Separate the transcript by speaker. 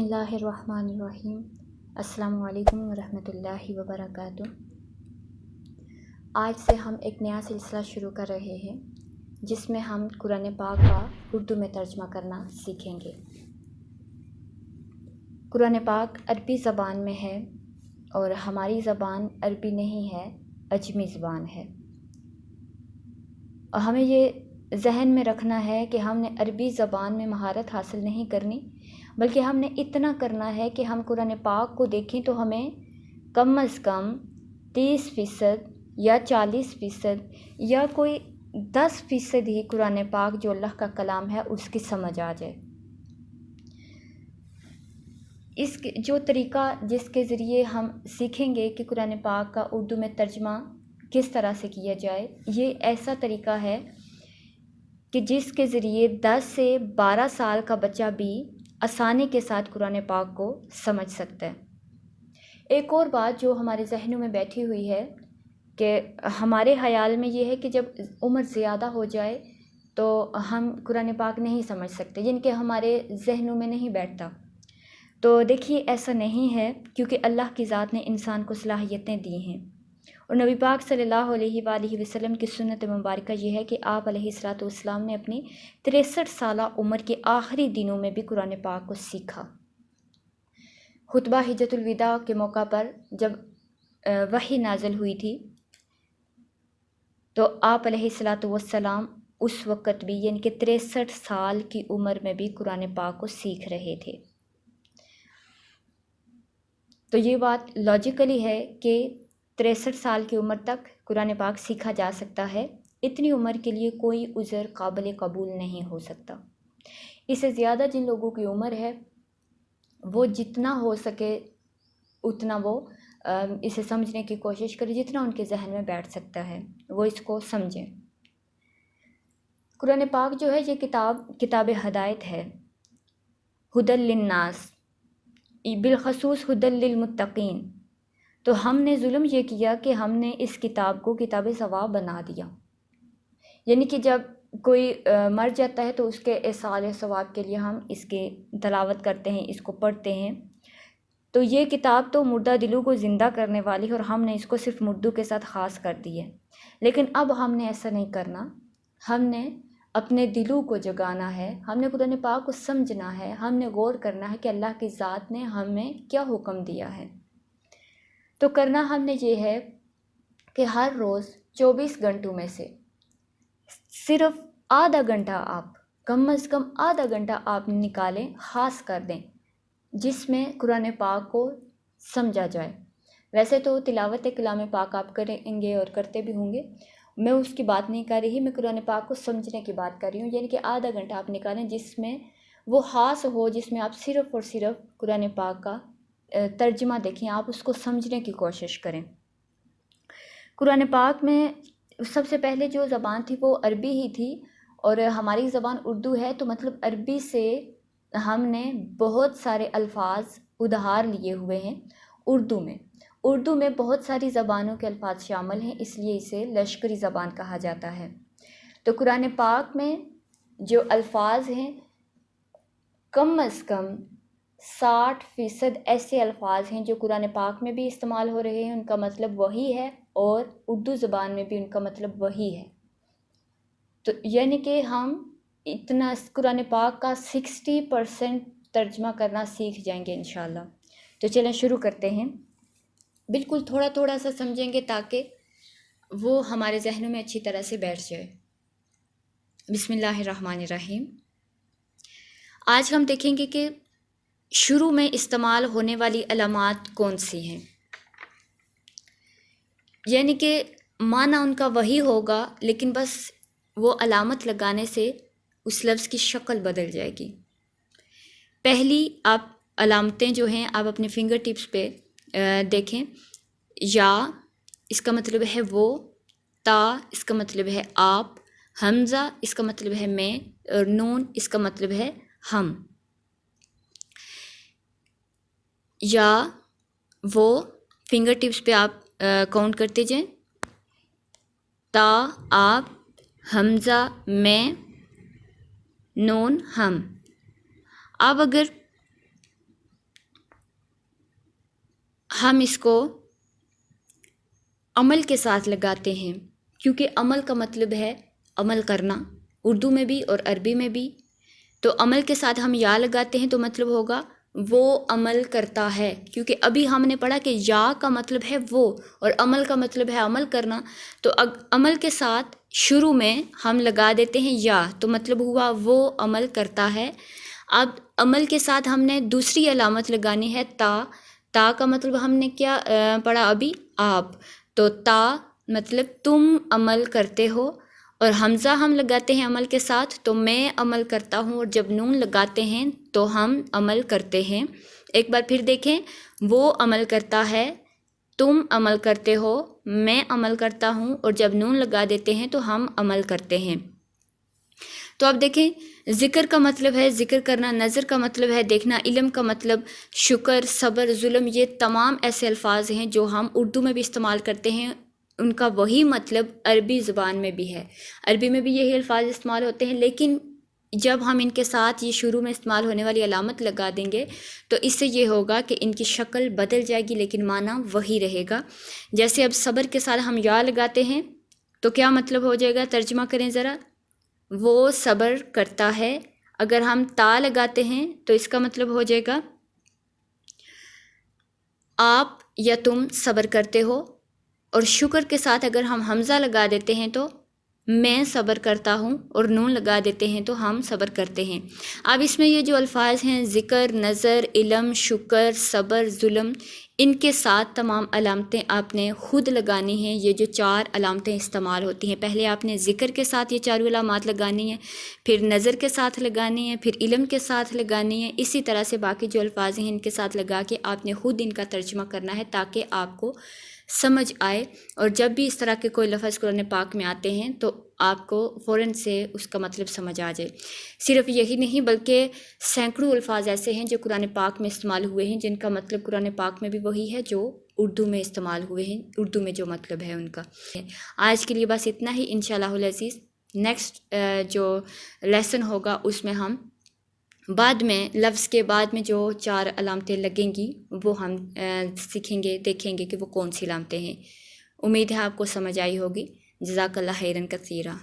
Speaker 1: बिस्मिल्लाहिर्रहमानिर्रहीम। अस्सलामु अलैकुम वरहमतुल्लाहि वबरकातुह। आज से हम एक नया सिलसिला शुरू कर रहे हैं जिसमें हम कुरान पाक का उर्दू में तर्जमा करना सीखेंगे। कुरान पाक अरबी ज़बान में है और हमारी ज़बान अरबी नहीं है, अजमी ज़बान है। और हमें ये जहन में रखना है कि हमने अरबी ज़बान में महारत हासिल नहीं करनी, बल्कि हमने इतना करना है कि हम कुरान पाक को देखें तो हमें कम अज़ कम 30% या 40% या कोई 10% ही कुरान पाक जो अल्लाह का कलाम है उसकी समझ आ जाए। इस जो तरीक़ा जिसके ज़रिए हम सीखेंगे कि कुरान पाक का उर्दू में तर्जमा किस तरह से किया जाए, ये ऐसा तरीक़ा है कि जिसके ज़रिए 10 से 12 साल का बच्चा भी आसानी के साथ कुरान पाक को समझ सकता है। एक और बात जो हमारे जहनों में बैठी हुई है कि हमारे ख़याल में ये है कि जब उम्र ज़्यादा हो जाए तो हम कुरान पाक नहीं समझ सकते, जिनके हमारे जहनों में नहीं बैठता। तो देखिए ऐसा नहीं है, क्योंकि अल्लाह की ज़ात ने इंसान को सलाहियतें दी हैं और नबी पाक सल्लल्लाहु अलैहि वसल्लम की सुन्नत मुबारक ये है कि आप अलैहिस्सलातु वस्सलाम ने अपनी 63 साल उम्र के आखिरी दिनों में भी कुरान पाक को सीखा। खुतबा हिज्जतुल विदा के मौका पर जब वही नाज़िल हुई थी तो आप अलैहिस्सलातु वस्सलाम उस वक़्त भी यानी कि 63 साल की उम्र में भी कुरान पाक को सीख रहे थे। तो ये बात लॉजिकली है कि 63 साल की उम्र तक कुरान पाक सीखा जा सकता है। इतनी उम्र के लिए कोई उज़र काबिल कबूल नहीं हो सकता। इससे ज़्यादा जिन लोगों की उम्र है वो जितना हो सके उतना वो इसे समझने की कोशिश करें, जितना उनके जहन में बैठ सकता है वो इसको समझें। कुरान पाक जो है ये किताब हदायत है, हुदल लिन्नास, बिलखसूस हुदल लिलमुत्तकीन। तो हमने जुल्म ये किया कि हमने इस किताब को किताब सवाब बना दिया, यानी कि जब कोई मर जाता है तो उसके एसाल सवाब के लिए हम इसके तलावत करते हैं, इसको पढ़ते हैं। तो ये किताब तो मुर्दा दिलों को ज़िंदा करने वाली है और हमने इसको सिर्फ मुर्दों के साथ ख़ास कर दी है। लेकिन अब हमने ऐसा नहीं करना, हमने अपने दिलों को जगाना है, हमने कुरान पाक को समझना है, हमने गौर करना है कि अल्लाह की ज़ात ने हमें क्या हुक्म दिया है। तो करना हमने ये है कि हर रोज़ 24 घंटों में से सिर्फ आधा घंटा, आप कम अज़ कम आधा घंटा आप निकालें, ख़ास कर दें, जिसमें कुरान पाक को समझा जाए। वैसे तो तिलावत कलाम पाक आप करेंगे और करते भी होंगे, मैं उसकी बात नहीं कर रही, मैं कुरान पाक को समझने की बात कर रही हूँ। यानी कि आधा घंटा आप निकालें जिसमें वो ख़ास हो, जिसमें आप सिर्फ़ और सिर्फ कुरान पाक का तर्जुमा देखें, आप उसको समझने की कोशिश करें। कुरान पाक में सबसे पहले जो ज़बान थी वो अरबी ही थी और हमारी ज़बान उर्दू है, तो मतलब अरबी से हमने बहुत सारे अल्फाज उधार लिए हुए हैं उर्दू में। उर्दू में बहुत सारी ज़बानों के अल्फाज शामिल हैं, इसलिए इसे लश्करी ज़बान कहा जाता है। तो कुरान पाक में जो अल्फाज हैं कम अज़ कम 60% ऐसे अल्फाज हैं जो कुरान पाक में भी इस्तेमाल हो रहे हैं, उनका मतलब वही है, और उर्दू ज़बान में भी उनका मतलब वही है। तो यानी कि हम इतना कुरान पाक का 60% तर्जमा करना सीख जाएंगे इंशाल्लाह। तो चलें शुरू करते हैं। बिल्कुल थोड़ा थोड़ा सा समझेंगे ताकि वो हमारे जहनों में अच्छी तरह से बैठ जाए। बिस्मिल्लाहिर्रहमानिर्रहीम। आज हम देखेंगे कि शुरू में इस्तेमाल होने वाली अलामात कौन सी हैं, यानी कि माना उनका वही होगा लेकिन बस वो अलामत लगाने से उस लफ्ज़ की शक्ल बदल जाएगी। पहली आप अलामतें जो हैं आप अपने फिंगर टिप्स पे देखें। या इसका मतलब है वो, ता इसका मतलब है आप, हमज़ा इसका मतलब है मैं, और नून इसका मतलब है हम। या वो फिंगर टिप्स पे आप काउंट करते जाएं, ता आप, हमज़ा मैं, नून हम। अब अगर ہم اس کو عمل کے ساتھ لگاتے ہیں، کیونکہ عمل کا مطلب ہے عمل کرنا، اردو میں بھی اور عربی میں بھی۔ تو عمل کے ساتھ ہم یا لگاتے ہیں تو مطلب ہوگا وہ عمل کرتا ہے، کیونکہ ابھی ہم نے پڑھا کہ یا کا مطلب ہے وہ اور عمل کا مطلب ہے عمل کرنا۔ تو عمل کے ساتھ شروع میں ہم لگا دیتے ہیں یا، تو مطلب ہوا وہ عمل کرتا ہے۔ اب عمل کے ساتھ ہم نے دوسری علامت لگانی ہے تا کا مطلب ہم نے کیا پڑھا ابھی؟ آپ۔ تو تا مطلب تم عمل کرتے ہو، اور حمزہ ہم لگاتے ہیں عمل کے ساتھ تو میں عمل کرتا ہوں، اور جب نون لگاتے ہیں تو ہم عمل کرتے ہیں۔ ایک بار پھر دیکھیں، وہ عمل کرتا ہے، تم عمل کرتے ہو، میں عمل کرتا ہوں، اور جب نون لگا دیتے ہیں تو ہم عمل کرتے ہیں۔ تو اب دیکھیں، ذکر کا مطلب ہے ذکر کرنا، نظر کا مطلب ہے دیکھنا، علم کا مطلب شکر، صبر، ظلم، یہ تمام ایسے الفاظ ہیں جو ہم اردو میں بھی استعمال کرتے ہیں، ان کا وہی مطلب عربی زبان میں بھی ہے۔ عربی میں بھی یہی الفاظ استعمال ہوتے ہیں، لیکن جب ہم ان کے ساتھ یہ شروع میں استعمال ہونے والی علامت لگا دیں گے تو اس سے یہ ہوگا کہ ان کی شکل بدل جائے گی لیکن معنی وہی رہے گا۔ جیسے اب صبر کے ساتھ ہم یا لگاتے ہیں تو کیا مطلب ہو جائے گا؟ ترجمہ کریں ذرا۔ وہ صبر کرتا ہے۔ اگر ہم تا لگاتے ہیں تو اس کا مطلب ہو جائے گا آپ یا تم صبر کرتے ہو، اور شکر کے ساتھ اگر ہم حمزہ لگا دیتے ہیں تو میں صبر کرتا ہوں، اور نون لگا دیتے ہیں تو ہم صبر کرتے ہیں۔ اب اس میں یہ جو الفاظ ہیں ذکر، نظر، علم، شکر، صبر، ظلم، ان کے ساتھ تمام علامتیں آپ نے خود لگانی ہیں۔ یہ جو 4 علامتیں استعمال ہوتی ہیں، پہلے آپ نے ذکر کے ساتھ یہ 4 علامات لگانی ہیں، پھر نظر کے ساتھ لگانی ہیں، پھر علم کے ساتھ لگانی ہیں، اسی طرح سے باقی جو الفاظ ہیں ان کے ساتھ لگا کے آپ نے خود ان کا ترجمہ کرنا ہے تاکہ آپ کو سمجھ آئے۔ اور جب بھی اس طرح کے کوئی لفظ قرآن پاک میں آتے ہیں تو آپ کو فوراً سے اس کا مطلب سمجھ آ جائے۔ صرف یہی نہیں بلکہ سینکڑوں الفاظ ایسے ہیں جو قرآن پاک میں استعمال ہوئے ہیں جن کا مطلب قرآن پاک میں بھی وہی ہے جو اردو میں استعمال ہوئے ہیں، اردو میں جو مطلب ہے ان کا۔ آج کے لیے بس اتنا ہی، انشاءاللہ العزیز نیکسٹ جو لیسن ہوگا اس میں ہم بعد میں لفظ کے بعد میں جو 4 علامتیں لگیں گی وہ ہم سیکھیں گے، دیکھیں گے کہ وہ کون سی علامتیں ہیں۔ امید ہے آپ کو سمجھ آئی ہوگی۔ جزاک اللہ خیرا کثیرا۔